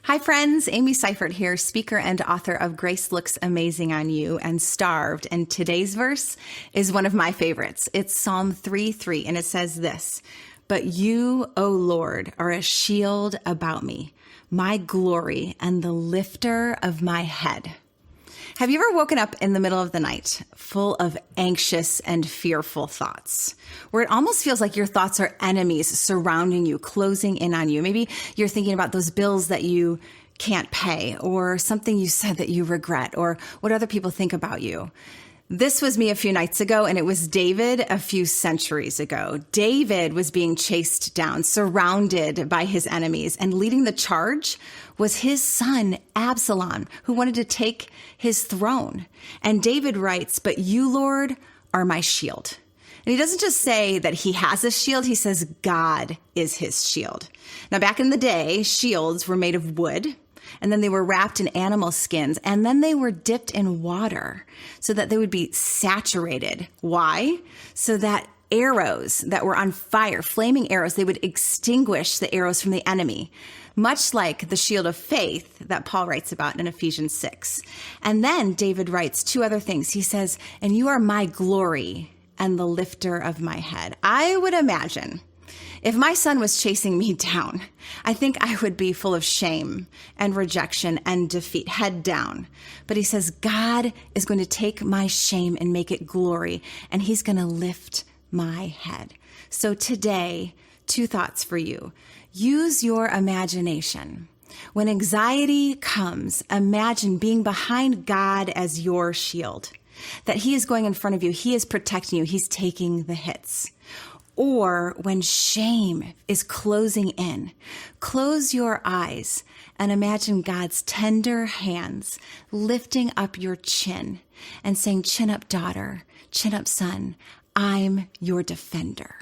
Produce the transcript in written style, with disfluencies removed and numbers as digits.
Hi friends, Amy Seifert here, speaker and author of Grace Looks Amazing on You and Starved. And today's verse is one of my favorites. It's Psalm 3:3, and it says this: "But you, O Lord, are a shield about me, my glory and the lifter of my head." Have you ever woken up in the middle of the night full of anxious and fearful thoughts, where it almost feels like your thoughts are enemies surrounding you, closing in on you? Maybe you're thinking about those bills that you can't pay, or something you said that you regret, or what other people think about you. This was me a few nights ago, and it was David a few centuries ago. David was being chased down, surrounded by his enemies, and leading the charge was his son, Absalom, who wanted to take his throne. And David writes, "But you, Lord, are my shield." And he doesn't just say that he has a shield, he says God is his shield. Now, back in the day, shields were made of wood, and then they were wrapped in animal skins, and then they were dipped in water so that they would be saturated. Why? So that arrows that were on fire, flaming arrows, they would extinguish the arrows from the enemy, much like the shield of faith that Paul writes about in Ephesians 6. And then David writes two other things. He says, "And you are my glory and the lifter of my head." I would imagine if my son was chasing me down, I think I would be full of shame and rejection and defeat, head down. But he says, God is going to take my shame and make it glory, and he's going to lift my head. So today, two thoughts for you. Use your imagination. When anxiety comes, imagine being behind God as your shield, that he is going in front of you, he is protecting you, he's taking the hits. Or when shame is closing in, close your eyes and imagine God's tender hands lifting up your chin and saying, "Chin up, daughter, chin up, son, I'm your defender."